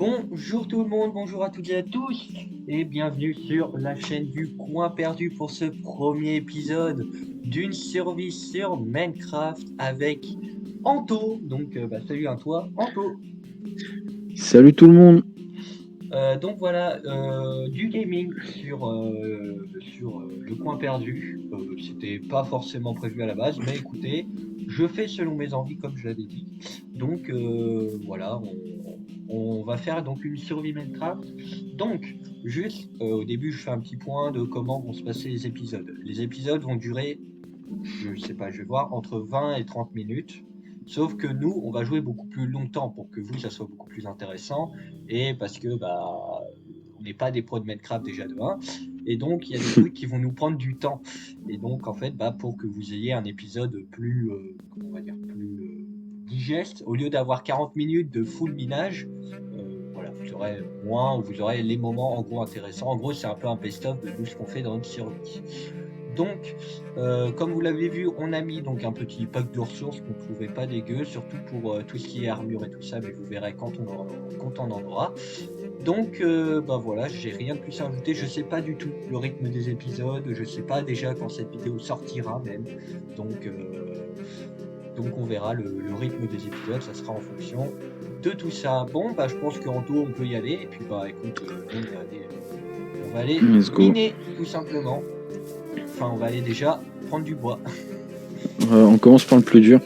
Bonjour tout le monde, bonjour à toutes et à tous, et bienvenue sur la chaîne du Coin Perdu pour ce premier épisode d'une survie sur Minecraft avec Anto. Salut à toi, Anto. Salut tout le monde. Du gaming sur le Coin Perdu. C'était pas forcément prévu à la base, mais écoutez, je fais selon mes envies comme je l'avais dit. On va faire donc une survie Minecraft. Au début, je fais un petit point de comment vont se passer les épisodes. Les épisodes vont durer, je sais pas, je vais voir, entre 20 et 30 minutes. Sauf que nous, on va jouer beaucoup plus longtemps pour que vous, ça soit beaucoup plus intéressant. Et parce que, on n'est pas des pros de Minecraft déjà de 1. Et donc, il y a des trucs qui vont nous prendre du temps. Et donc, en fait, pour que vous ayez un épisode plus, comment on va dire, plus digeste, au lieu d'avoir 40 minutes de full minage, voilà, vous aurez moins, ou vous aurez les moments en gros intéressants. En gros, c'est un peu un best-of de tout ce qu'on fait dans notre survie. Donc, comme vous l'avez vu, on a mis donc un petit pack de ressources qu'on trouvait pas dégueu, surtout pour tout ce qui est armure et tout ça, mais vous verrez quand on en aura. Voilà, j'ai rien de plus à ajouter. Je sais pas du tout le rythme des épisodes, je sais pas déjà quand cette vidéo sortira même. Donc, euh, donc on verra le rythme des épisodes, ça sera en fonction de tout ça. Bon, je pense qu'en tout on peut y aller. Et puis écoute, on va aller Let's go. miner tout simplement. Enfin, on va aller déjà prendre du bois. On commence par le plus dur.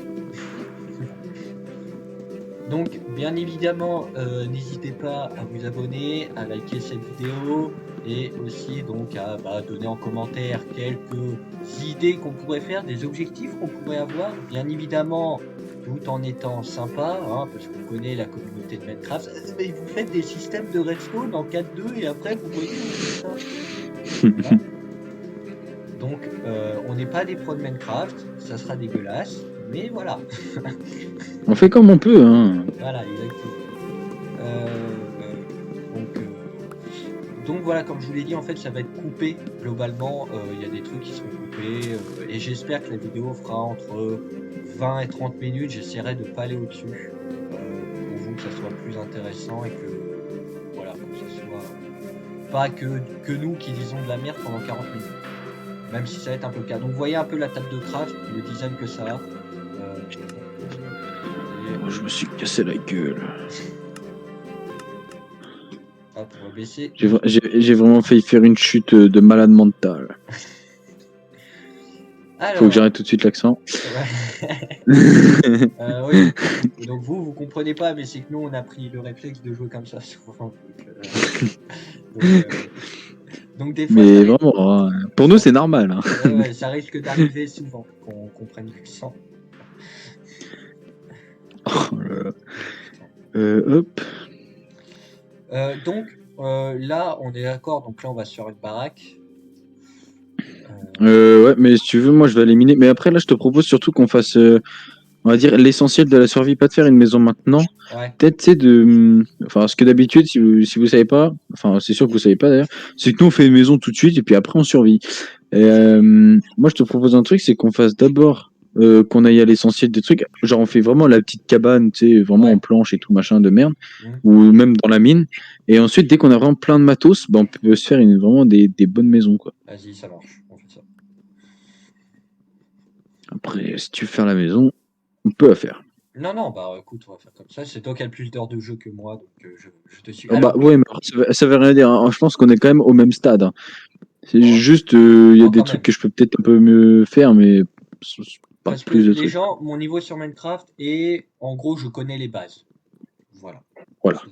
Donc, bien évidemment, n'hésitez pas à vous abonner, à liker cette vidéo et aussi donc à donner en commentaire quelques idées qu'on pourrait faire, des objectifs qu'on pourrait avoir, bien évidemment, tout en étant sympa, hein, parce qu'on connaît la communauté de Minecraft. Mais vous faites des systèmes de redstone en 4-2 et après vous voyez ça. Voilà. Donc, on n'est pas des pros de Minecraft, ça sera dégueulasse, mais voilà. On fait comme on peut, hein. Voilà, exactement. Donc, euh, donc voilà, comme je vous l'ai dit, en fait, ça va être coupé globalement. Il y a des trucs qui seront coupés et j'espère que la vidéo fera entre 20 et 30 minutes. J'essaierai de pas aller au-dessus pour vous que ça soit plus intéressant et que voilà, que ça soit pas que nous qui disons de la merde pendant 40 minutes. Même si ça va être un peu le cas. Donc vous voyez un peu la table de craft, le design que ça a. Je me suis cassé la gueule. Hop, on va baisser. J'ai vraiment failli faire une chute de malade mental. Faut que Alors, j'arrête tout de suite l'accent. ouais. Oui. Donc vous comprenez pas, mais c'est que nous on a pris le réflexe de jouer comme ça souvent. Donc, euh, donc des fois ça, Mais vraiment, hein, pour nous ça, c'est normal, hein. ouais, ça risque d'arriver souvent qu'on prenne l'accent. Oh là là. Putain. Hop. Là on est d'accord, donc là on va se faire une baraque. Ouais, mais si tu veux, moi je vais aller miner. Mais après, là, je te propose surtout qu'on fasse, on va dire, l'essentiel de la survie, pas de faire une maison maintenant. Ouais. Peut-être, tu sais, enfin, ce que d'habitude, si vous savez pas, enfin, c'est sûr que vous savez pas d'ailleurs, c'est que nous, on fait une maison tout de suite et puis après, on survit. Moi, je te propose un truc, c'est qu'on fasse d'abord, qu'on aille à l'essentiel des trucs. Genre, on fait vraiment la petite cabane, tu sais, vraiment en Ouais. planche et tout, machin de merde, Mhm. ou même dans la mine. Et ensuite, dès qu'on a vraiment plein de matos, on peut se faire vraiment des bonnes maisons, quoi. Vas-y, ça marche, on fait ça. Après, si tu veux faire la maison, on peut la faire. Non, non, écoute, on va faire comme ça. C'est toi qui as le plus d'heures de jeu que moi, donc je te suis. Oh, bah Alors oui, ouais, mais alors, ça veut rien dire, hein. Je pense qu'on est quand même au même stade, hein. C'est bon, juste, il y a bon, des quand trucs même. que je peux peut-être un peu mieux faire, mais pas Parce que plus de les trucs. gens, mon niveau sur Minecraft est, en gros, je connais les bases. Voilà. Voilà.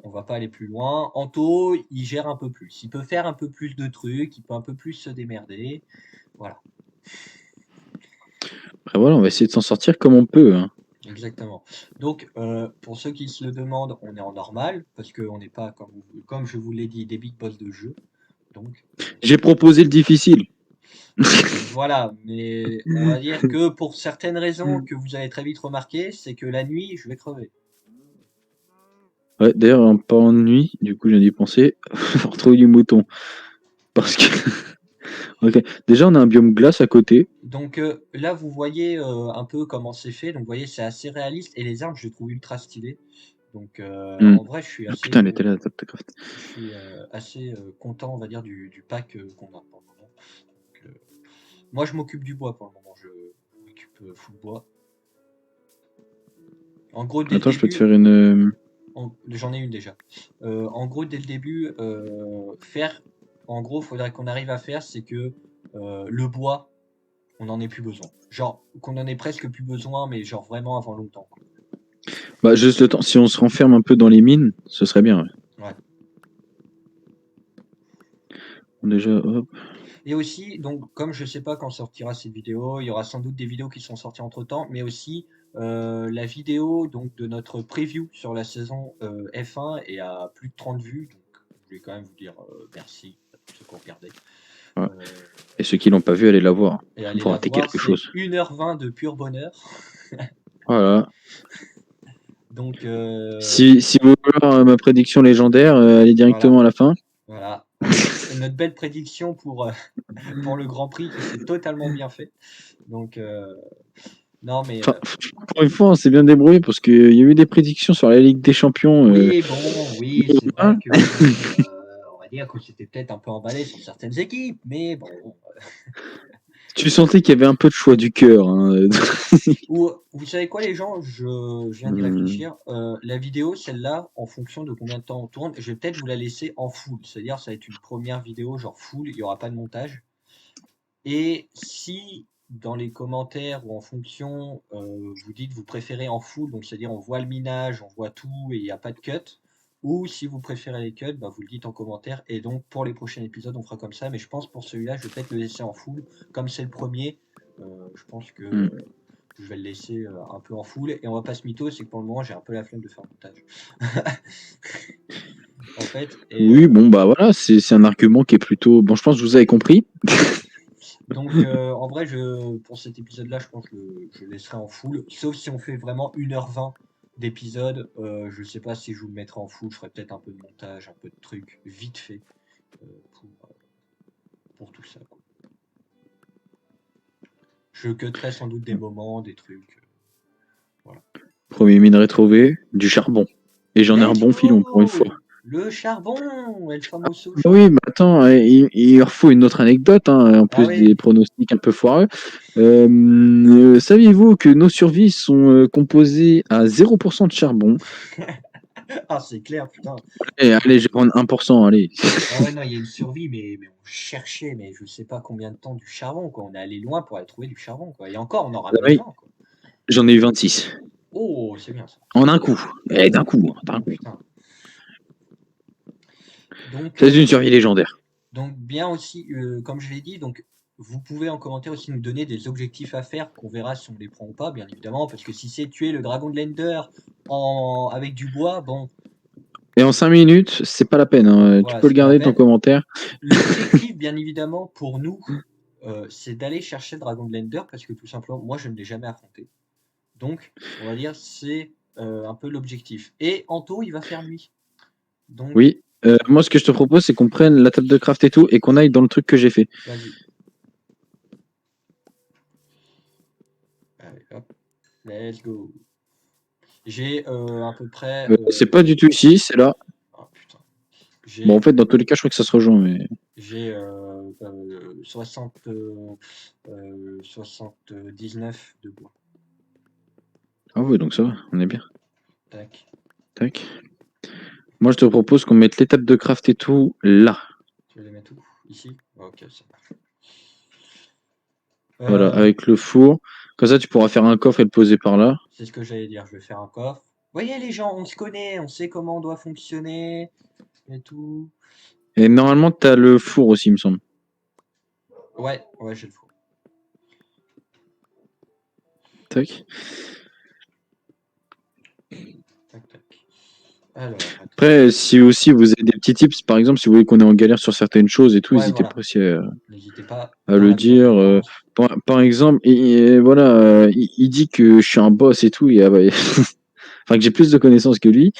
On va pas aller plus loin. Anto, il gère un peu plus. Il peut faire un peu plus de trucs, il peut un peu plus se démerder. Voilà, Après, voilà, on va essayer de s'en sortir comme on peut, hein. exactement. Pour ceux qui se le demandent, on est en normal, parce qu'on n'est pas, comme je vous l'ai dit, des big boss de jeu. Donc, J'ai proposé le difficile. voilà. Mais on va dire que pour certaines raisons que vous avez très vite remarqué, c'est que la nuit, je vais crever. Ouais, d'ailleurs, pas en nuit, du coup, j'ai d'y penser, pour trouver du mouton. Parce que, ok. Déjà, on a un biome glace à côté. Là, vous voyez un peu comment c'est fait. Donc, vous voyez, c'est assez réaliste. Et les arbres, je les trouve ultra stylés. Donc, Hmm. en vrai, je suis Ah, assez, putain, elle était là, la table de craft. content, on va dire, du pack qu'on a pour le moment. Donc, moi, je m'occupe du bois pour le moment. Je m'occupe full bois. En gros, dès le Attends, je peux te début, faire une. j'en ai une déjà. En gros, dès le début, en gros, faudrait qu'on arrive à faire, c'est que le bois, on n'en ait plus besoin. Genre, qu'on en ait presque plus besoin, mais genre vraiment avant longtemps, quoi. Bah, juste le temps. Si on se renferme un peu dans les mines, ce serait bien. Ouais. Ouais. Déjà, hop. Et aussi, donc, comme je sais pas quand sortira cette vidéo, il y aura sans doute des vidéos qui sont sorties entre temps, mais aussi la vidéo donc de notre preview sur la saison F1 est à plus de 30 vues, donc je voulais quand même vous dire merci à tous ceux qui ont regardé. Ouais. Euh, Et ceux qui l'ont pas vu, allez la voir. et allez Vous la ratez voir, quelque c'est chose. 1h20 de pur bonheur. Voilà. Donc Si vous voulez voir ma prédiction légendaire, allez voilà, directement à la fin. voilà. Notre belle prédiction pour le Grand Prix qui s'est totalement bien fait. Donc non mais Enfin, pour une fois, on s'est bien débrouillé parce qu'il y a eu des prédictions sur la Ligue des Champions. oui, bon, oui, c'est vrai Hein. que bon, on va dire que c'était peut-être un peu emballé sur certaines équipes, mais bon. Tu sentais qu'il y avait un peu de choix du cœur. Hein. Ou vous savez quoi, les gens, je viens d'y Hmm. réfléchir. La vidéo, celle-là, en fonction de combien de temps on tourne, je vais peut-être vous la laisser en full. C'est-à-dire, ça va être une première vidéo, genre full, il n'y aura pas de montage. Et si dans les commentaires ou en fonction, vous dites vous préférez en full, donc c'est-à-dire on voit le minage, on voit tout et il n'y a pas de cut, ou si vous préférez les cuts, bah, vous le dites en commentaire. Et donc pour les prochains épisodes, on fera comme ça. Mais je pense pour celui-là, je vais peut-être le laisser en full. Comme c'est le premier, je pense que Hmm. je vais le laisser un peu en full. Et on va pas se mytho, c'est que pour le moment, j'ai un peu la flemme de faire le montage. En fait, et Oui, bon, bah voilà, c'est un argument qui est plutôt. Bon, je pense que vous avez compris. donc, en vrai, pour cet épisode-là, je pense que je le laisserai en full. Sauf si on fait vraiment 1h20 d'épisode. Je sais pas si je vous le mettrai en full. Je ferai peut-être un peu de montage, un peu de trucs vite fait euh, pour tout ça, quoi. Je cutterai sans doute des moments, des trucs. Voilà. Premier minerai trouvé, du charbon. Et j'en ai un Let's bon filon pour une fois. go! Le charbon! El famoso Bah oui, charbon! mais attends, il leur faut une autre anecdote, hein, en Ah plus des oui! pronostics un peu foireux. Saviez-vous que nos survies sont composées à 0% de charbon? Ah, c'est clair, putain. Allez, je vais prendre 1%, allez. Ah ouais, non, il y a une survie, mais on cherchait, mais je sais pas combien de temps du charbon, quoi. On est allé loin pour aller trouver du charbon, quoi. Et encore, on aura Oui, besoin, quoi. j'en ai eu 26. Oh, c'est bien ça. En un coup. Et d'un coup, hein, d'un Oh coup. putain. Donc, C'est une survie légendaire. bien aussi, comme je l'ai dit, donc vous pouvez en commentaire aussi nous donner des objectifs à faire qu'on verra si on les prend ou pas, bien évidemment, parce que si c'est tuer le dragon de l'Ender avec du bois, bon, Et en 5 minutes, c'est pas la peine, hein. Tu voilà, peux le c'est pas la garder ton peine. commentaire. L'objectif, bien évidemment, pour nous, c'est d'aller chercher le dragon de l'Ender, parce que tout simplement, moi, je ne l'ai jamais affronté. Donc, on va dire, c'est un peu l'objectif. Et Anto, il va faire nuit. Donc, Oui. Moi, ce que je te propose, c'est qu'on prenne la table de craft et tout, et qu'on aille dans le truc que j'ai fait. vas-y. Allez, hop, let's go. J'ai à peu près. C'est pas du tout ici, c'est là. Ah putain. Bon, en J'ai fait, dans tous les cas, je crois que ça se rejoint, mais. j'ai 79 de bois. Ah oui, donc ça va, on est bien. Tac. Tac. Moi, je te propose qu'on mette l'étape de craft et tout là. Tu veux les mettre où? Ici? Ok, ça marche. Voilà, Euh, avec le four. Comme ça, tu pourras faire un coffre et le poser par là. c'est ce que j'allais dire. Je vais faire un coffre. Vous voyez, les gens, on se connaît, on sait comment on doit fonctionner et tout. Et normalement, tu as le four aussi, il me semble. Ouais, ouais, j'ai le four. Tac. Tac, tac. Alors, attends. Après, si aussi vous avez des petits tips, par exemple, si vous voulez qu'on est en galère sur certaines choses et tout, Ouais, n'hésitez voilà. pas aussi N'hésitez pas à dans le la dire. bienveillance. Par exemple, voilà, il dit que je suis un boss et tout, bah, enfin que j'ai plus de connaissances que lui.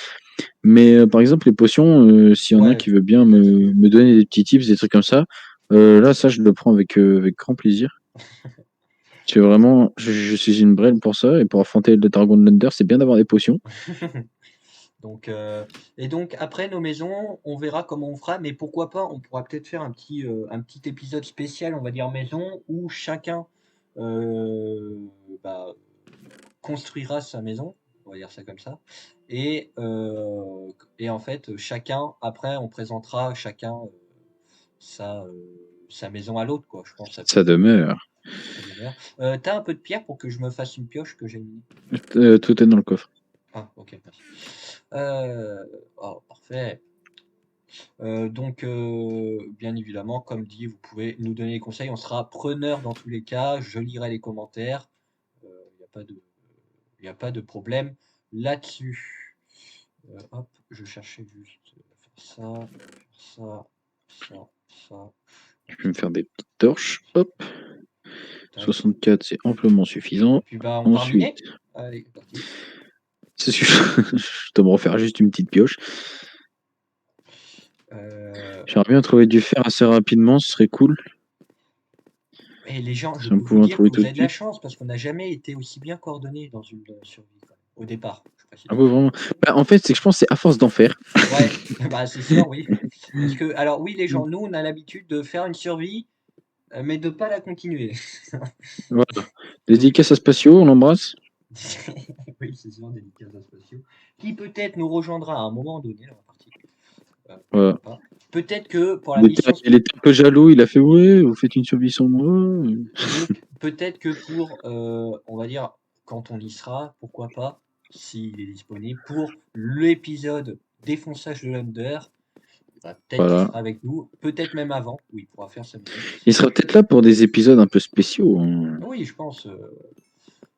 Mais par exemple, les potions, s'il y en a Ouais, qui veut bien me donner des petits tips, des trucs comme ça, là, ça, je le prends avec grand plaisir. Parce que vraiment, je suis une brêle pour ça, et pour affronter le Dragon de l'Under, c'est bien d'avoir des potions. Et donc après nos maisons, on verra comment on fera, mais pourquoi pas, on pourra peut-être faire un petit épisode spécial, on va dire maison, où chacun euh, bah, construira sa maison, on va dire ça comme ça, et, euh, et en fait chacun, après on présentera chacun sa, sa maison à l'autre, quoi. Je pense que ça peut Ça être demeure. ça demeure. T'as un peu de pierre pour que je me fasse une pioche que j'ai mis. Tout est dans le coffre. Ah, ok, merci. Euh, oh, parfait. Bien évidemment, comme dit, vous pouvez nous donner des conseils. On sera preneur dans tous les cas. Je lirai les commentaires. Il n'y a pas de, y a pas de problème là-dessus. Hop, je cherchais juste faire ça, ça, ça. Tu peux me faire des petites torches. Hop. Tac. 64, c'est amplement suffisant. Puis bah, on part Ensuite, miner. Allez, parti. c'est suffisant. Je dois me refaire juste une petite pioche. Hop. J'aimerais bien trouver du fer assez rapidement, ce serait cool. Et les gens, je Si on peux vous pouvait en dire que trouver vous tout de avez de la suite. chance parce qu'on n'a jamais été aussi bien coordonnés dans une survie, quand même, au départ, je précise. Ah ouais, vraiment. Bah, en fait, c'est que je pense que c'est à force d'en faire. Ouais, bah c'est sûr, oui. Parce que, alors oui, les gens, nous, on a l'habitude de faire une survie, mais de pas la continuer. Voilà. Donc, Dédicace à Spatio, on l'embrasse. oui, c'est sûr, dédicace à Spatio, qui peut-être nous rejoindra à un moment donné dans la partie. Voilà. Pourquoi pas. Peut-être que pour la Il était, mission, il était un peu jaloux, il a fait ouais, vous faites une survie sans moi. donc peut-être que pour, on va dire, quand on y sera, pourquoi pas, s'il est disponible, pour l'épisode défonçage de l'Under, bah, peut-être qu'il Voilà. sera avec nous, peut-être même avant, où il pourra faire sa maison. Il sera peut-être là pour des épisodes un peu spéciaux, hein. Oui, je pense.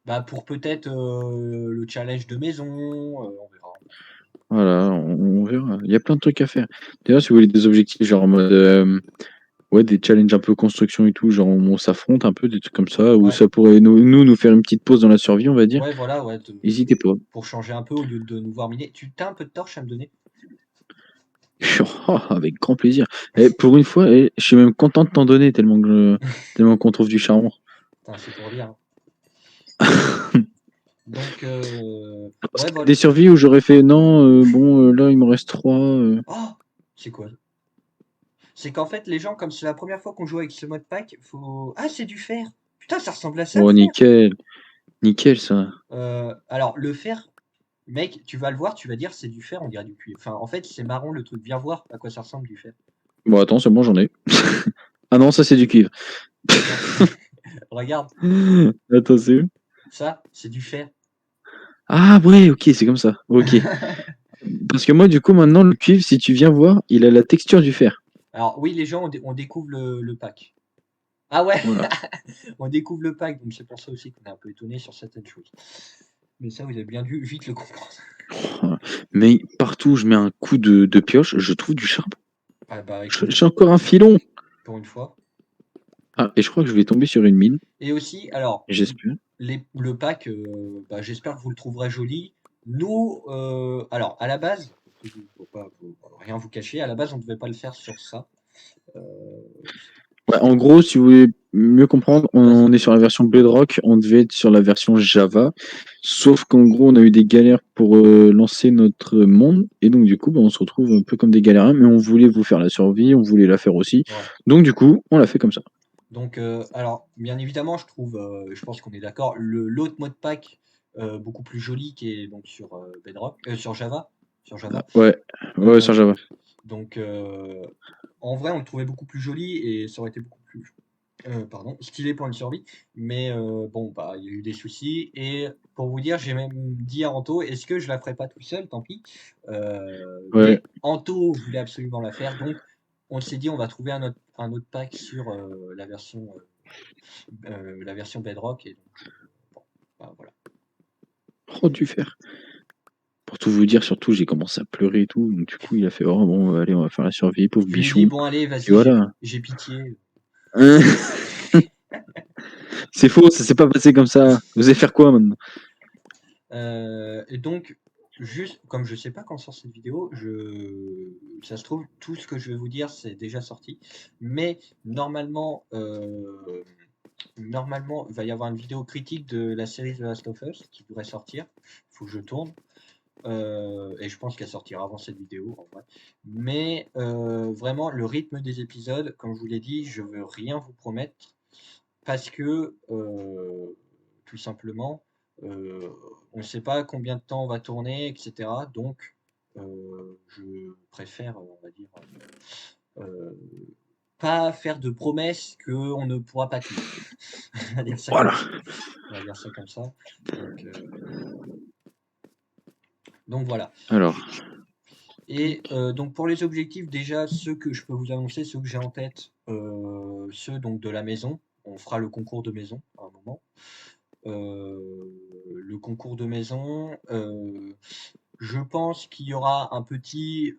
Bah, pour peut-être le challenge de maison, on verra. Voilà, on verra. Il y a plein de trucs à faire. D'ailleurs, si vous voulez des objectifs, genre en mode ouais, des challenges un peu construction et tout, genre on s'affronte un peu, des trucs comme ça, ou Ouais, ça pourrait nous faire une petite pause dans la survie, on va dire. ouais, voilà, ouais, N'hésitez pas. pour changer un peu au lieu de nous voir miner. Tu as un peu de torche à me donner? Oh, avec grand plaisir. Et pour une fois, je suis même content de t'en donner tellement qu'on trouve du charbon. Putain, c'est pour dire, hein. Donc, Parce ouais, qu'il y a voilà. des survies où j'aurais fait non, bon, là il me reste 3. Oh, c'est quoi? C'est qu'en fait, les gens, comme c'est la première fois qu'on joue avec ce mode pack, faut. Ah, c'est du fer! Putain, ça ressemble à ça le Oh, fer! nickel. Nickel ça. Alors, le fer, mec, tu vas le voir, tu vas dire c'est du fer, on dirait du cuivre. Enfin, en fait, c'est marron le truc. Viens voir à quoi ça ressemble du fer. Bon, attends, c'est bon, j'en ai. Ah non, ça c'est du cuivre. Non. Regarde, Attends, c'est où? ça, c'est du fer. Ah ouais, ok, c'est comme ça. Ok. Parce que moi, du coup, maintenant, le cuivre, si tu viens voir, il a la texture du fer. Alors, oui, les gens, on découvre le pack. Ah ouais, Voilà. on découvre le pack, donc c'est pour ça aussi qu'on est un peu étonné sur certaines choses. Mais ça, vous avez bien dû vite le comprendre. Mais partout où je mets un coup de pioche, je trouve du charbon. Ah bah écoute, J'ai encore un filon. pour une fois. Ah, et je crois que je vais tomber sur une mine. Et aussi, alors, J'espère. le pack, bah, j'espère que vous le trouverez joli. Nous, alors, à la base, faut rien vous cacher, à la base, on ne devait pas le faire sur ça. Euh, Ouais, en gros, si vous voulez mieux comprendre, Vas-y. on est sur la version Bedrock, on devait être sur la version Java. Sauf qu'en gros, on a eu des galères pour lancer notre monde. Et donc, du coup, bah, on se retrouve un peu comme des galériens. Mais on voulait vous faire la survie, on voulait la faire aussi. Ouais. Donc, du coup, on l'a fait comme ça. Donc, alors, bien évidemment, je trouve, je pense qu'on est d'accord, l'autre mode pack beaucoup plus joli qui est donc sur Bedrock, sur Java, sur Java. Ouais, ouais, Euh, sur Java. donc, en vrai, on le trouvait beaucoup plus joli et ça aurait été beaucoup plus, pardon, stylé pour une survie. Mais bon, bah, il y a eu des soucis. Et pour vous dire, j'ai même dit à Anto, est-ce que je la ferai pas tout seul? Tant pis. Ouais. Mais Anto voulait absolument la faire, donc on s'est dit, on va trouver un autre pack sur la version Bedrock. Et donc, bon, bah, voilà. Oh, du fer. Pour tout vous dire, surtout, j'ai commencé à pleurer et tout. Donc, du coup, il a fait, oh bon, allez, on va faire la survie, pauvre Je lui ai dit, bichon. bon, allez, Et vas-y, voilà. j'ai pitié. Hein. C'est faux, ça s'est pas passé comme ça. Vous allez faire quoi maintenant? Et donc, juste comme je sais pas quand sort cette vidéo, ça se trouve, tout ce que je vais vous dire, c'est déjà sorti. Mais normalement, il va y avoir une vidéo critique de la série The Last of Us qui devrait sortir. Il faut que je tourne. Et je pense qu'elle sortira avant cette vidéo en vrai. Mais vraiment, le rythme des épisodes, comme je vous l'ai dit, je veux rien vous promettre parce que tout simplement, on ne sait pas combien de temps on va tourner, etc. Donc, je préfère, on va dire, euh, pas faire de promesses qu'on ne pourra pas tenir. On va dire ça comme Voilà. ça. On va dire ça comme ça. Donc, donc voilà. Alors, Et donc pour les objectifs, déjà, ceux que je peux vous annoncer, ceux que j'ai en tête, ceux donc de la maison. On fera le concours de maison à un moment. Le concours de maison, je pense qu'il y aura un petit,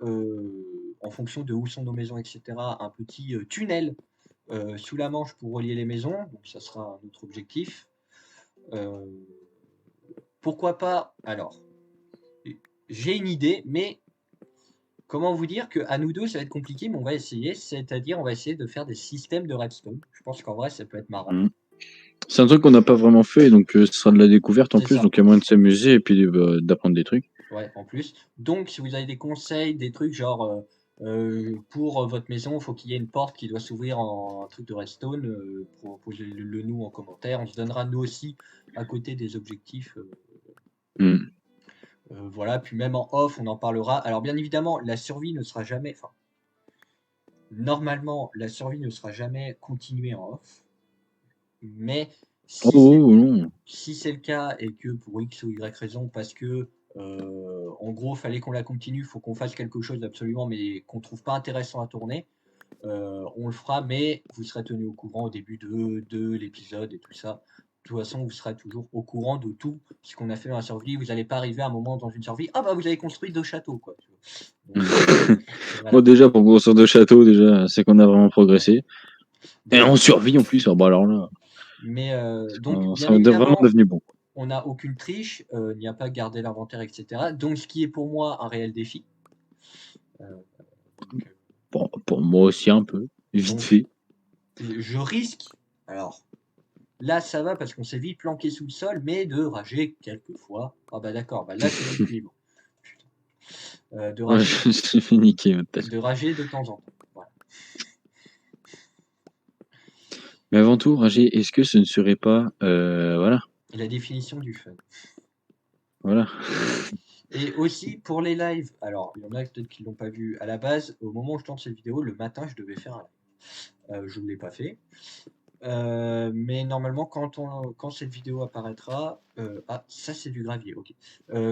en fonction de où sont nos maisons, etc., un petit tunnel sous la Manche pour relier les maisons. Donc ça sera un autre objectif. Euh, Pourquoi pas? Alors, j'ai une idée, mais comment vous dire qu'à nous deux, ça va être compliqué, mais on va essayer. C'est-à-dire, on va essayer de faire des systèmes de redstone. Je pense qu'en vrai, ça peut être marrant. hmm. C'est un truc qu'on n'a pas vraiment fait, donc ce sera de la découverte en C'est plus, ça. donc il y a moyen de s'amuser et puis d'apprendre des trucs. Ouais, en plus. Donc, si vous avez des conseils, des trucs genre pour votre maison, il faut qu'il y ait une porte qui doit s'ouvrir en un truc de redstone, proposez-le nous en commentaire. On se donnera nous aussi à côté des objectifs. Hmm. Voilà, puis même en off, on en parlera. Alors, bien évidemment, la survie ne sera jamais. Enfin, normalement, la survie ne sera jamais continuée en off. Mais Oh, si c'est oh, oh, non. si c'est le cas et que pour X ou Y raison, parce que en gros, fallait qu'on la continue, faut qu'on fasse quelque chose absolument, mais qu'on trouve pas intéressant à tourner, on le fera, mais vous serez tenu au courant au début de l'épisode et tout ça. De toute façon, vous serez toujours au courant de tout ce qu'on a fait dans la survie. Vous n'allez pas arriver à un moment dans une survie, ah bah vous avez construit 2 châteaux, quoi. Donc, Bon, voilà. déjà, pour construire de châteaux, déjà, c'est qu'on a vraiment Ouais. progressé. Et Donc, on survit en plus. Ah, bah alors là, mais donc, on bien sera vraiment évidemment, devenu bon. on n'a aucune triche, il n'y a pas gardé l'inventaire, etc. Donc, ce qui est pour moi un réel défi. Euh, donc, Bon, pour moi aussi, un peu. Vite donc, fait. je risque, alors là ça va parce qu'on s'est vite planqué sous le sol, mais de rager quelques fois. Ah bah d'accord, bah là c'est du suivant. Putain. Ouais, je suis fait niquer, peut-être. De rager de temps en temps. Voilà. Mais avant tout, Ragé, est-ce que ce ne serait pas. Voilà. Et la définition du fun. Voilà. Et aussi pour les lives, alors il y en a peut-être qui l'ont pas vu à la base, au moment où je tourne cette vidéo, le matin je devais faire un live. Je ne l'ai pas fait. Mais normalement, quand cette vidéo apparaîtra, ah, ça c'est du gravier, ok.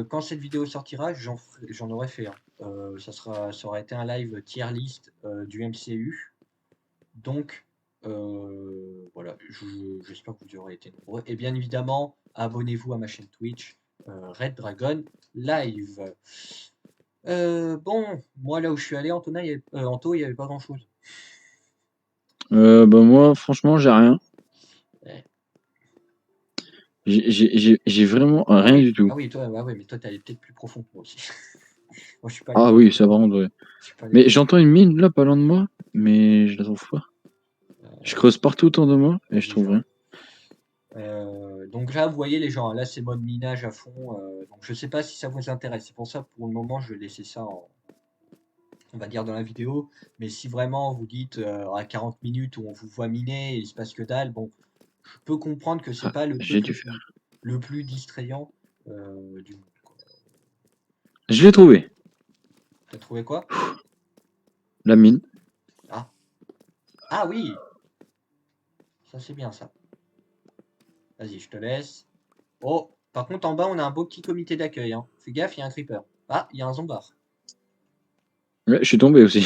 Quand cette vidéo sortira, j'en aurai fait un. Ça aura été un live tier list du MCU. Donc, voilà, j'espère que vous aurez été nombreux. Et bien évidemment, abonnez-vous à ma chaîne Twitch, Red Dragon Live. Bon, moi là où je suis allé, Anto, il n'y avait pas grand-chose. Bah, moi, franchement, j'ai rien. Ouais. J'ai vraiment Ah rien oui, du tout. ah oui, toi, ah ouais, mais toi, t'es allé peut-être plus profond que moi aussi. Moi, je suis pas allé Ah oui, profond. ça va rendre. Je suis pas allé Mais profond. j'entends une mine là, pas loin de moi, mais je la trouve pas. Je creuse partout autour de moi et je Vas-y, trouve genre. rien. Donc là, vous voyez les gens, hein, là c'est mode minage à fond. Donc je sais pas si ça vous intéresse. C'est pour ça, pour le moment, je vais laisser ça, on va dire, dans la vidéo. Mais si vraiment vous dites à 40 minutes où on vous voit miner et il se passe que dalle, bon, je peux comprendre que c'est Ah, pas le j'ai truc dû faire. le plus distrayant du monde, quoi. Je l'ai trouvé. T'as trouvé quoi? La mine. Ah, ah oui, ça c'est bien ça. Vas-y, je te laisse. Oh, par contre, en bas, on a un beau petit comité d'accueil, hein. Fais gaffe, il y a un creeper. Ah, il y a un zombard. Ouais, je suis tombé aussi.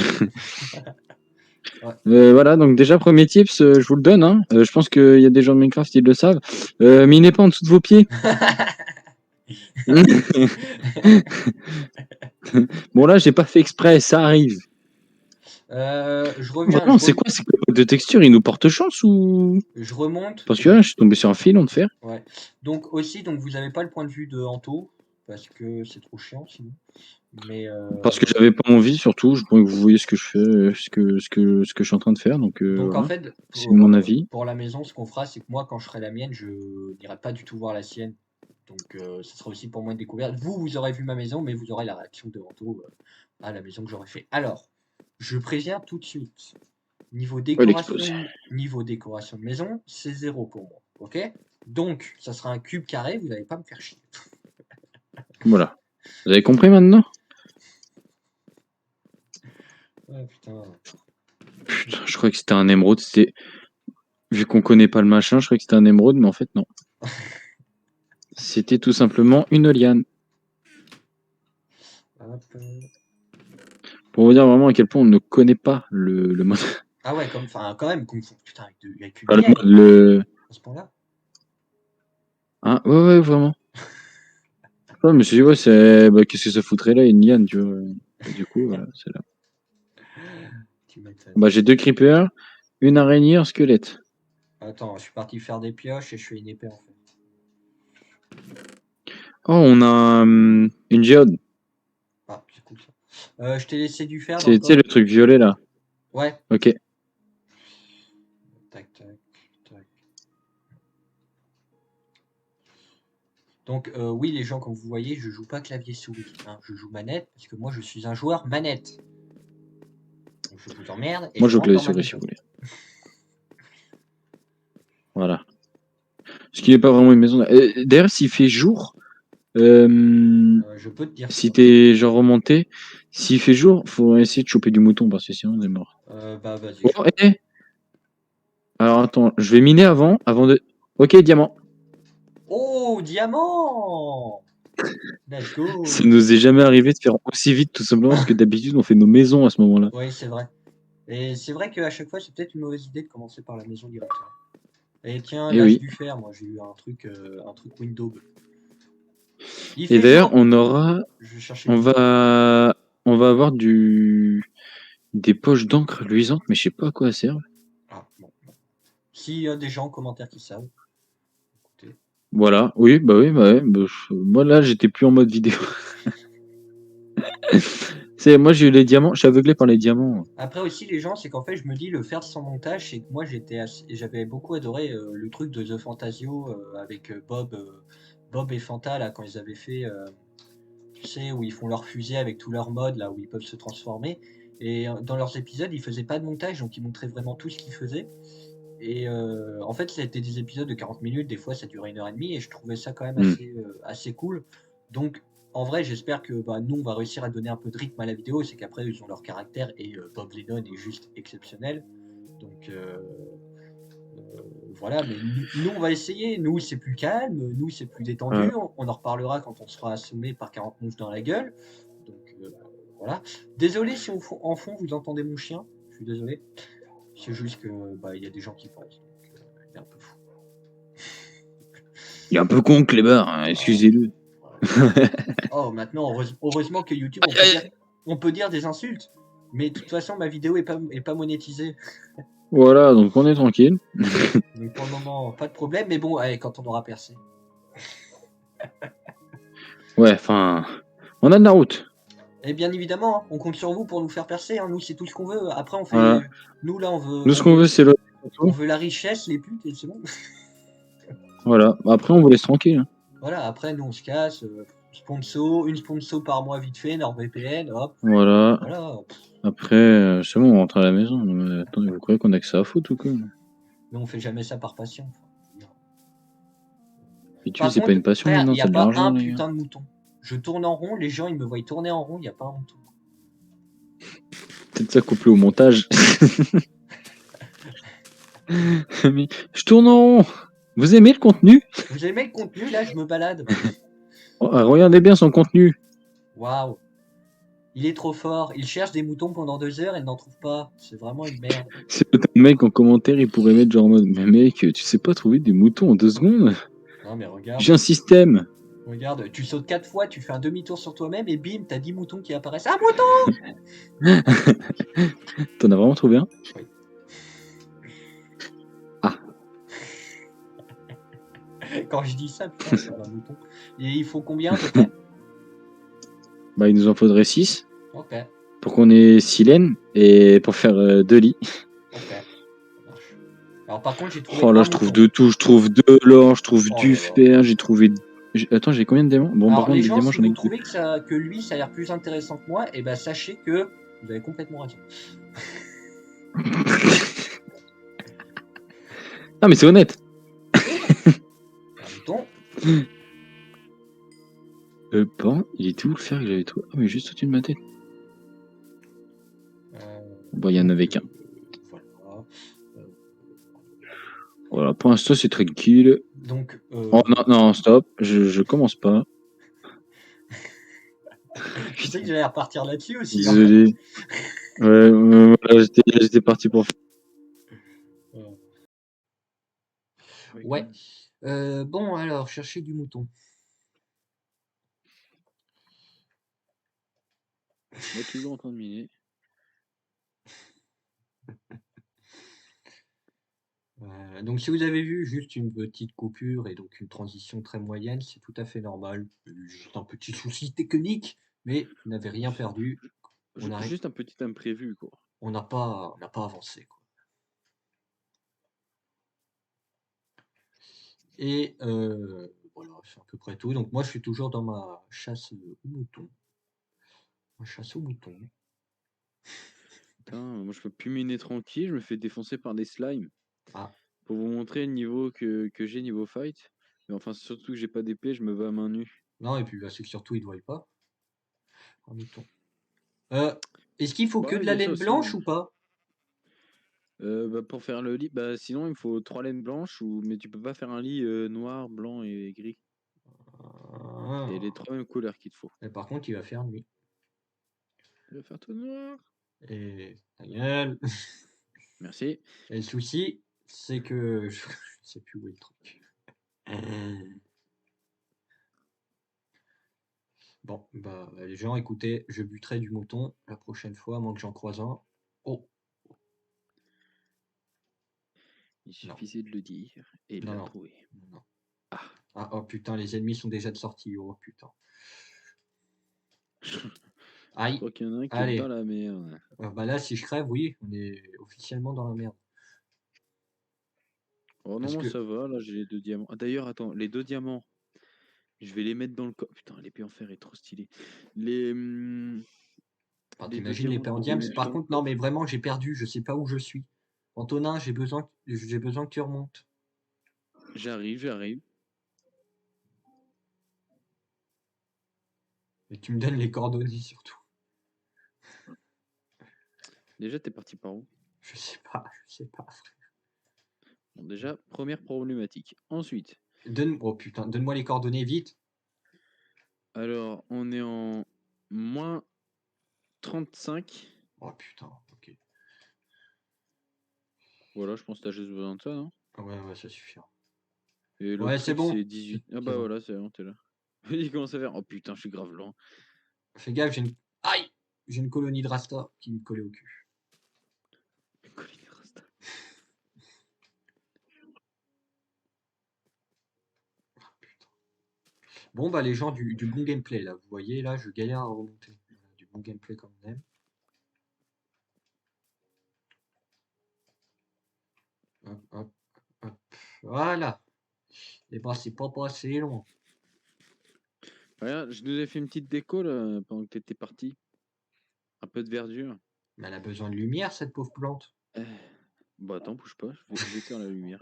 Ouais. Voilà, donc déjà, premier tips, je vous le donne. Hein. Je pense qu'il y a des gens de Minecraft qui le savent. Minez pas en dessous de vos pieds. Bon, là, j'ai pas fait exprès, ça arrive. Je Oh, reviens, vraiment, c'est quoi? C'est que le code de texture, il nous porte chance ou. je remonte. Parce que là, je suis tombé sur un filon de fer. Ouais. Donc aussi, donc vous n'avez pas le point de vue de Anto parce que c'est trop chiant sinon. Mais Parce que j'avais pas envie, surtout. Je voulais que vous voyez ce que je fais, ce que je suis en train de faire. Donc, donc en voilà. fait, C'est mon avis. pour la maison, ce qu'on fera, c'est que moi, quand je ferai la mienne, je n'irai pas du tout voir la sienne. Donc, ce sera aussi pour moi une découverte. Vous aurez vu ma maison, mais vous aurez la réaction de Anto à la maison que j'aurais fait. Alors, je préviens tout de suite. Ouais, l'explosion. Niveau décoration de maison, c'est 0 pour moi. Ok? Donc, ça sera un cube carré, vous n'allez pas me faire chier. Voilà. Vous avez compris maintenant? Ouais, putain. Putain, je croyais que c'était un émeraude. Vu qu'on connaît pas le machin, je croyais que c'était un émeraude, mais en fait, non. C'était tout simplement une liane. Hop. Pour vous dire vraiment à quel point on ne connaît pas le mode. Ah ouais, quand même, putain, avec une Pas le liane, mode, le. à ce point-là. Hein, ouais, vraiment. Ouais, mais c'est ouais, c'est. Bah, qu'est-ce que ça foutrait là, une liane, tu vois. Et du coup, voilà, c'est là. Tu m'étonnes. Bah, j'ai 2 creepers, une araignée, un squelette. Attends, je suis parti faire des pioches et je fais une épée en fait. Oh, on a une géode. Ah, c'est cool ça. Je t'ai laissé du fer dans le C'est, tu sais, coffre. le truc violet là. Ouais. Ok. Tac, tac, tac. Donc, oui, les gens, comme vous voyez, je joue pas clavier souris. Hein, je joue manette parce que moi, je suis un joueur manette. Donc, je vous emmerde et Moi, je je joue rentre clavier dans ma souris si maison. vous voulez. Voilà. Ce qui n'est pas vraiment une maison. D'ailleurs, s'il fait jour, Je peux te dire si quoi. t'es genre remonté, s'il fait jour, faut essayer de choper du mouton parce que sinon on est mort. Bah, vas-y, Oh, je peux. alors attends, je vais miner avant de. Ok, diamant. Oh, diamant! Let's Ça go! nous est jamais arrivé de faire aussi vite, tout simplement parce que d'habitude on fait nos maisons à ce moment-là. Oui, c'est vrai. Et c'est vrai qu'à chaque fois, c'est peut-être une mauvaise idée de commencer par la maison directement. Et tiens, Et l'âge oui. du fer, moi j'ai eu un truc Windows. Il Et fait d'ailleurs, jour! Je vais chercher on du bois. va, on va avoir des poches d'encre luisantes, mais je sais pas à quoi elles servent. Ah, bon. S'il y a des gens en commentaire qui savent, écoutez. Voilà. Oui, bah oui, bah ouais. Bah, moi là, j'étais plus en mode vidéo. Moi j'ai eu les diamants, je suis aveuglé par les diamants. Après aussi, les gens, c'est qu'en fait, je me dis, le faire sans montage, c'est que moi j'avais beaucoup adoré le truc de The Fantasio avec Bob et Fanta, là, quand ils avaient fait, tu sais, où ils font leur fusée avec tous leurs modes, là, où ils peuvent se transformer. Et dans leurs épisodes, ils faisaient pas de montage, donc ils montraient vraiment tout ce qu'ils faisaient. Et en fait, c'était des épisodes de 40 minutes, des fois ça durait 1 heure et demie, et je trouvais ça quand même Hmm. assez cool. Donc, en vrai, j'espère que bah, nous, on va réussir à donner un peu de rythme à la vidéo, c'est qu'après, ils ont leur caractère, et Bob Lennon est juste exceptionnel. Donc, voilà, mais nous, on va essayer. Nous, c'est plus calme, nous, c'est plus Euh, détendu. On en reparlera quand on sera assommé par 40 mouches dans la gueule. Donc, voilà. Désolé si en fond, vous entendez mon chien, je suis désolé. C'est juste que bah, il y a des gens qui pensent. Donc, il est un peu fou. Il est un peu con, Kleber, hein, Ah, excusez-le. oh, maintenant, heureusement que YouTube, on peut dire des insultes. Mais de toute façon, ma vidéo est pas monétisée. Voilà, donc on est tranquille. Donc pour le moment, pas de problème. Mais bon, allez, quand on aura percé. Ouais, enfin, on a de la route. Et bien évidemment, hein, on compte sur vous pour nous faire percer. Hein. Nous, c'est tout ce qu'on veut. Après, on fait. Voilà. Nous, là, Nous, ce qu'on veut, c'est le. on veut la richesse, les putes, et c'est bon. Voilà. Après, on vous laisse tranquille. Hein. Voilà, après, nous, on se casse. Une sponsor par mois vite fait, NordVPN, hop. Voilà. Voilà. Après, c'est bon, on rentre à la maison. Mais attendez, vous croyez qu'on a que ça à foutre ou quoi? Mais on fait jamais ça par passion. Et tu Par c'est pas contre, une passion frère, il maintenant, n'y a c'est de pas l'argent, un les gars. putain de mouton. Je tourne en rond, les gens ils me voient tourner en rond, il n'y a pas un mouton. Peut-être ça couplé au montage. Mais je tourne en rond. Vous aimez le contenu? Vous aimez le contenu là, je me balade. Regardez bien son contenu. Waouh, il est trop fort. Il cherche des moutons pendant 2 heures et n'en trouve pas. C'est vraiment une merde. C'est peut-être un mec en commentaire, il pourrait mettre genre en mode, mais mec, tu sais pas trouver des moutons en 2 secondes? Non mais J'ai un système. regarde, tu sautes 4 fois, tu fais un demi-tour sur toi-même et bim, t'as 10 moutons qui apparaissent. Un mouton. T'en as vraiment trouvé un? Oui. Ah. Quand je dis ça, putain, c'est un mouton. Et il faut combien à peu près? Bah, il nous en faudrait 6 Ok, pour qu'on ait 6 laines et pour faire 2 lits. ok. Ça marche. Alors par contre, j'ai trouvé Oh là, un je trouve mouton. de tout. Je trouve de l'or, je trouve Oh du là là. fer, j'ai trouvé Attends, j'ai combien de diamants? Bon, par Alors contre, les des gens, diamants, si j'en ai vous que deux. trouvez que lui, ça a l'air plus intéressant que moi, et ben sachez que vous avez complètement raison. Ah, mais c'est honnête. Oui, non. Un mouton. Pardon, il est où le fer que j'avais trouvé? Ah, mais juste au-dessus de ma tête. Bon, il y en avait qu'un. Voilà. Voilà, pour l'instant, c'est tranquille. Donc, Oh non, non, stop, je commence pas. je sais que j'allais repartir là-dessus aussi. En fait. Désolé. Ouais, voilà, j'étais parti pour faire. Ouais. Bon, alors, chercher du mouton. Moi, toujours en train de miner. Donc, si vous avez vu juste une petite coupure et donc une transition très moyenne, c'est tout à fait normal. Il y a eu juste un petit souci technique, mais vous n'avez rien perdu. On a, Juste un petit imprévu, quoi. on n'a pas avancé, quoi. Et voilà, c'est à peu près tout. Donc, moi, je suis toujours dans ma chasse aux moutons. Ma chasse aux moutons. Putain, moi, je peux plus miner tranquille, je me fais défoncer par des slimes. Ah. Pour vous montrer le niveau que j'ai niveau fight. Mais enfin, surtout que j'ai pas d'épée, je me bats à main nue. Non, et puis là, c'est que surtout, ils ne voient pas. Un mouton. Est-ce qu'il faut que Bah, de il la y a ça laine aussi, blanche hein. ou pas? Bah, pour faire le lit, bah, sinon il me faut 3 laines blanches, mais tu peux pas faire un lit noir, blanc et gris. C'est les 3 mêmes couleurs qu'il te faut. Et par contre, il va faire nuit. Je vais faire tout noir. Et ta gueule. Merci. Et le souci, c'est que je sais plus où est le truc. Bon, bah, les gens, écoutez, je buterai du mouton la prochaine fois, à moins que j'en croise un. Oh, Il non, suffisait de le dire et il non, l'a non, trouvé. non. Ah. Ah, oh putain, les ennemis sont déjà de sortie. Oh putain. Je Aïe, crois qu'il y en a un qui est dans allez. la merde. Bah là, si je crève, oui, on est officiellement dans la merde. Oh non, Parce moi que, ça va, là j'ai les 2 diamants. Ah, d'ailleurs, attends, les 2 diamants, je vais les mettre dans le coffre. Putain, l'épée en fer est trop stylée. Les, enfin, les 2 t'imagines les diamants, je vais les Diams. mettre Par dans le contre, non, coffre. mais vraiment, j'ai perdu, je sais pas où je suis. Antonin, j'ai besoin que tu remontes. J'arrive. Et tu me donnes les coordonnées surtout. Déjà, t'es parti par où? Je sais pas. Bon, déjà, première problématique. Ensuite, Oh putain, donne-moi les coordonnées vite. alors, on est en moins 35. Oh putain, ok. Voilà, je pense que t'as juste besoin de ça, non? Ouais, ouais, ça suffira. Et l'autre Ouais, c'est truc, bon. c'est 18. Ah C'est bah bon. voilà, c'est bon, t'es là. Il commence à faire. Oh putain, je suis grave lent. Fais gaffe, Aïe! J'ai une colonie de Rasta qui me collait au cul. Colline Rasta. Bon, bah, les gens du bon gameplay, là. Vous voyez, là, je galère à remonter. Voilà, du bon gameplay comme on aime. Hop, hop, hop. Voilà. Et bah, c'est pas passé loin. Regarde, je nous ai fait une petite déco là, pendant que t'étais parti. Un peu de verdure. Mais elle a besoin de lumière, cette pauvre plante. Euh, Bah attends, bouge pas, je vais te faire la lumière.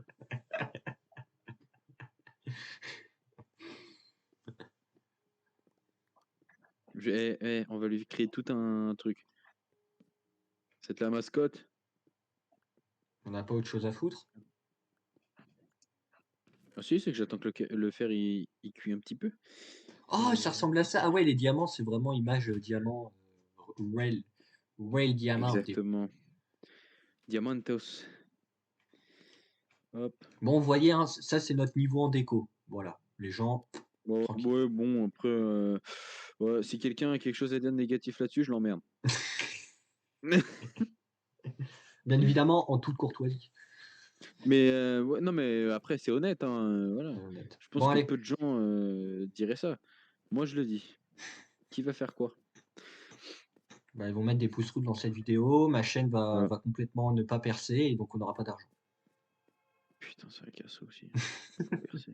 On va lui créer tout un truc. C'est la mascotte. On n'a pas autre chose à foutre. Ah si, c'est que j'attends que le fer il cuit un petit peu. Oh, ça ressemble à ça. Ah ouais, les diamants, c'est vraiment image diamant. Rail. Rail diamant. Exactement. Diamantos. Hop. Bon, vous voyez, hein, ça, c'est notre niveau en déco. Voilà. Les gens, Bon, tranquille. ouais, bon, après, ouais, si quelqu'un a quelque chose à dire de négatif là-dessus, je l'emmerde. Bien évidemment, en toute courtoisie. Mais ouais, non, mais après, c'est honnête, hein, voilà. Honnête. Je Bon, pense que allez. peu de gens diraient ça. Moi, je le dis. Qui va faire quoi? Bah, ils vont mettre des pouces rouges dans cette vidéo. Ma chaîne Voilà. va complètement ne pas percer et donc on n'aura pas d'argent. Putain, c'est vrai qu'il y a ça aussi. Faut percer.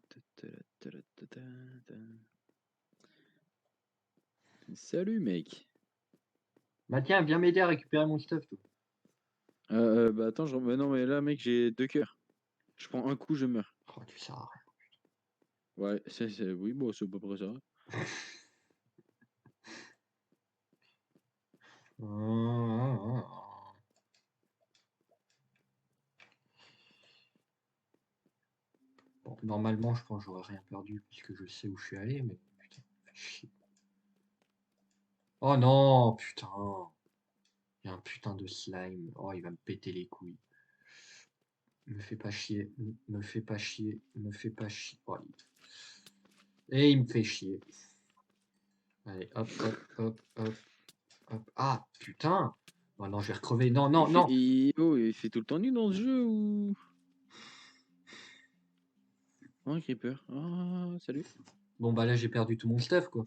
Salut, mec. Bah tiens, viens m'aider à récupérer mon stuff, toi. Bah attends, mais non, mais là, mec, j'ai 2 cœurs. Je prends un coup, je meurs. Oh, tu sers à Ouais, oui, bon, c'est à peu près ça. rien. Bon, normalement, je pense que j'aurais rien perdu puisque je sais où je suis allé, mais putain, fais chier. Oh non, putain. Il y a un putain de slime. Oh, il va me péter les couilles. Me fais pas chier, me fais pas chier, me fais pas chier. Oh, et il me fait chier. Allez, hop, hop, hop, hop, hop. Ah, putain. Oh non, je vais recrever. Non, non, non. Il fait tout le temps nu dans ce jeu ou. Oh, un creeper. Ah, salut. Bon, bah là, j'ai perdu tout mon stuff, quoi.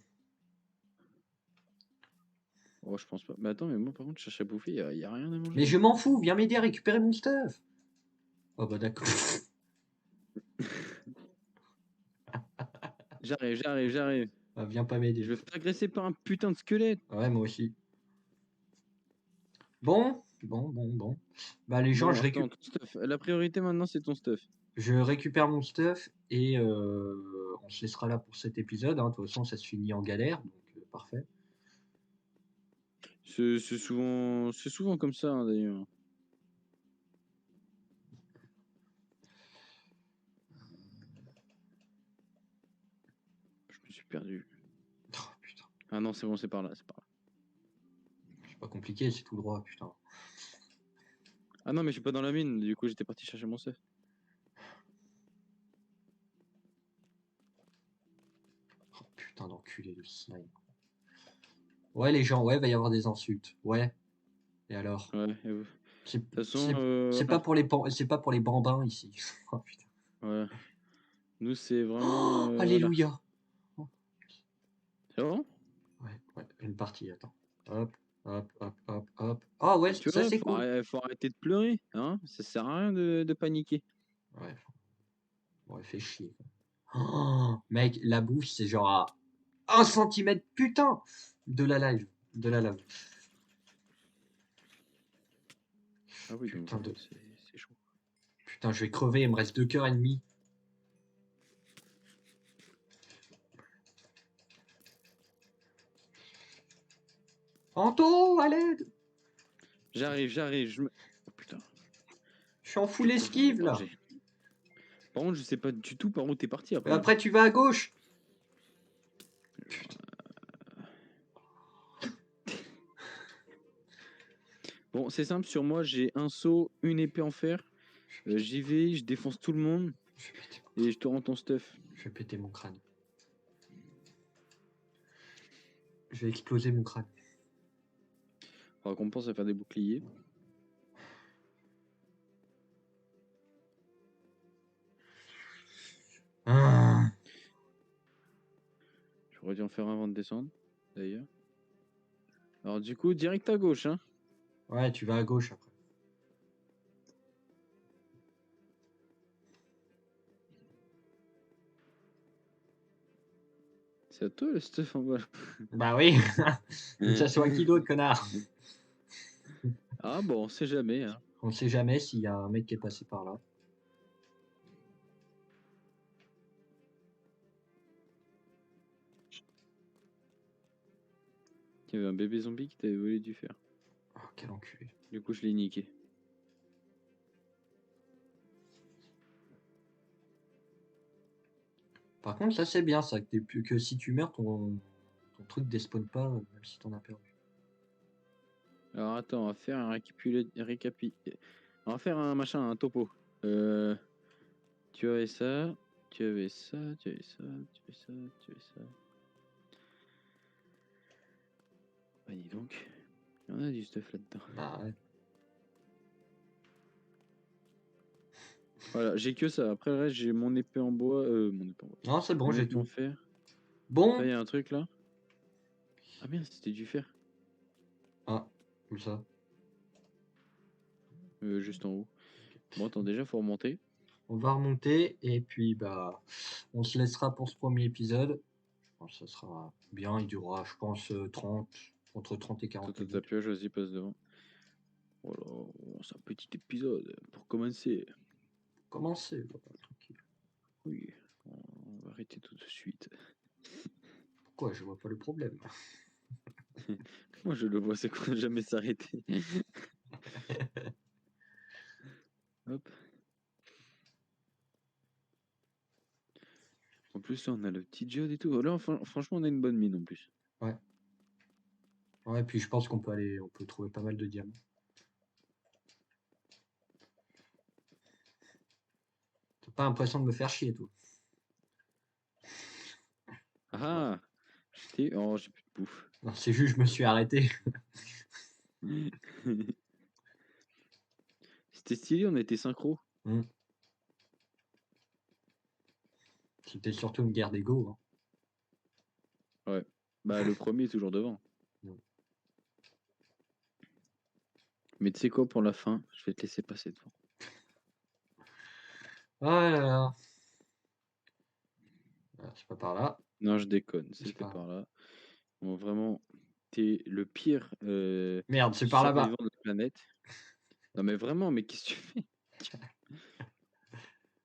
Oh, je pense pas. Mais attends, mais moi, par contre, je cherche à bouffer, y a rien à Mais manger. je m'en fous, viens m'aider à récupérer mon stuff. Oh, bah d'accord. J'arrive. Bah, viens pas Je m'aider. vais faire agresser par un putain de squelette. Ouais, moi aussi. Bon. Bah, les gens, Bon, attends, ton stuff. La priorité maintenant, c'est ton stuff. je récupère mon stuff et on se laissera là pour cet épisode, hein. De toute façon, ça se finit en galère, donc parfait. C'est souvent comme ça, hein, d'ailleurs. Je me suis perdu. Oh, putain, Ah non, c'est bon, c'est par là. c'est pas compliqué, c'est tout droit, putain. Ah non, mais je suis pas dans la mine, du coup, j'étais parti chercher mon stuff. Oh, putain d'enculé de slime. Ouais, les gens, ouais, va y avoir des insultes. Ouais, et alors? Ouais, et de C'est toute façon, c'est pas pour les c'est pas pour les bambins ici. Oh, putain. ouais. Nous, c'est vraiment. Oh, Voilà. alléluia. Oh, C'est bon? ouais, une partie, attends. Hop, hop. Ah ouais, Tu ça vois, c'est cool. faut arrêter de pleurer, hein? Ça sert à rien de paniquer. Ouais, bon, elle fait chier. Oh, mec, la bouffe, c'est genre à 1 centimètre, putain, de la live, de la lave. Ah oui, donc Putain de, c'est chaud. putain, je vais crever, il me reste 2 cœurs et demi. Anto, à l'aide! J'arrive. Oh putain, Je suis en je full crois que j'en ai esquive pas. là. Par contre, je sais pas du tout par où t'es parti Et après, hein. après, tu vas à gauche. Bon, c'est simple, sur moi, j'ai un seau, une épée en fer. J'y vais, je défonce tout le monde Je vais péter, et je te rends ton stuff. je vais péter mon crâne. Je vais exploser mon crâne. Faudra qu'on pense à faire des boucliers. Ah. J'aurais dû en faire un avant de descendre, d'ailleurs. Alors du coup, direct à gauche, hein. Ouais, tu vas à gauche après. C'est à toi le stuff en bas. Bah oui, que ça soit qui d'autre, connard. Ah bon, on sait jamais, hein. On sait jamais s'il y a un mec qui est passé par là. Il y avait un bébé zombie qui t'avait volé du fer. Oh, quel enculé. Du coup, je l'ai niqué. Par contre, ça c'est bien ça, que si tu meurs, ton truc despawn pas, même si t'en as perdu. Alors attends, on va faire un On va faire un machin, un topo. Euh, tu avais ça, tu avais ça, tu avais ça, tu avais ça, tu avais ça. Bah dis donc, il y en a du stuff là-dedans. Bah ouais. Voilà, j'ai que ça. Après le reste, j'ai mon épée en bois, mon épée en bois. Non, c'est bon, Mon j'ai épée en tout. fer. Après, il Bon. y a un truc là. Ah merde, c'était du fer. Ah, où ça? Juste en haut. Bon, attends, déjà, faut remonter. On va remonter et puis bah on se laissera pour ce premier épisode. Je pense que ça sera bien. Il durera, je pense, 30, entre 30 et Toi, 40 t'as ta minutes. pioche, vas-y, passe devant. Voilà, c'est un petit épisode pour commencer. Commencez, voilà, tranquille. Oui, on va arrêter tout de suite. Pourquoi? Je vois pas le problème. Moi, je le vois, c'est qu'on jamais s'arrêter. Hop. En plus, là, on a le petit diode et tout. Là, franchement, on a une bonne mine en plus. Ouais. Ouais, puis je pense qu'on peut aller, on peut trouver pas mal de diamants. T'as pas l'impression de me faire chier, toi? Ah! Oh, j'ai plus de bouffe. Non, c'est juste, je me suis arrêté. C'était stylé, on était synchro. Hmm. C'était surtout une guerre d'ego, hein. Ouais. Bah, le premier est toujours devant. Hmm. Mais tu sais quoi, pour la fin, je vais te laisser passer devant. Ah là là. Ah, c'est pas par là. Non, je déconne, C'est c'était par là. par là. Bon, vraiment, t'es le pire Merde, c'est par là-bas. survivant de la planète. Non, mais vraiment, mais qu'est-ce que tu fais?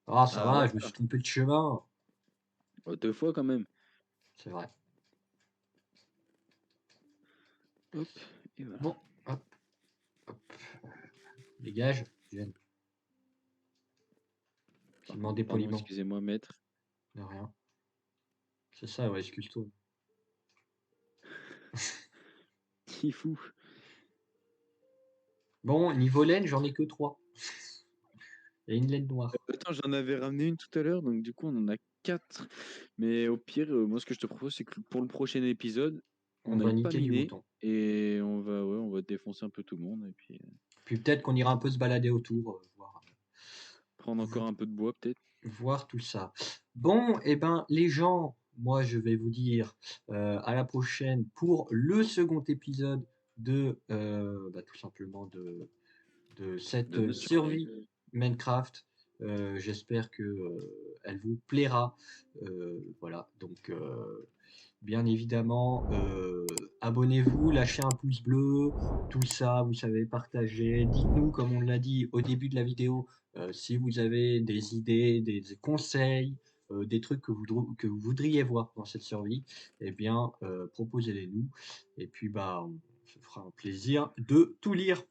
Ah, ça Ah, va, je me suis d'accord. trompé de chemin. Oh, 2 fois quand même. C'est vrai. Hop, et voilà. Bon, hop, hop. Dégage. Jeune. Demandez Pardon, poliment. excusez-moi, maître. De rien. C'est ça, ouais, excuse-toi. Qui fou. Bon, niveau laine, j'en ai que 3. Et une laine noire. Attends, j'en avais ramené une tout à l'heure, donc du coup, on en a 4. Mais au pire, moi, ce que je te propose, c'est que pour le prochain épisode, on On va n'aille pas niquer du miner mouton. et on va défoncer un peu tout le monde et puis Puis peut-être qu'on ira un peu se balader autour, prendre encore un peu de bois, peut-être. voir tout ça. Bon, eh ben, les gens, moi, je vais vous dire à la prochaine pour le second épisode de, bah, tout simplement de De cette notre survie. survie Minecraft. J'espère que elle vous plaira. Voilà, donc bien évidemment, abonnez-vous, lâchez un pouce bleu, tout ça, vous savez, partagez. Dites-nous, comme on l'a dit au début de la vidéo, si vous avez des idées, des conseils, des trucs que vous voudriez voir dans cette survie, eh bien, proposez-les-nous. Et puis, bah, on se fera un plaisir de tout lire.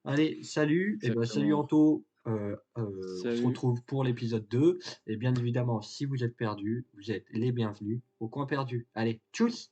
Allez, salut, et ben salut Exactement. Anto. On se Salut. retrouve pour l'épisode 2. Et bien évidemment, si vous êtes perdu, vous êtes les bienvenus au coin perdu. Allez, tchuss!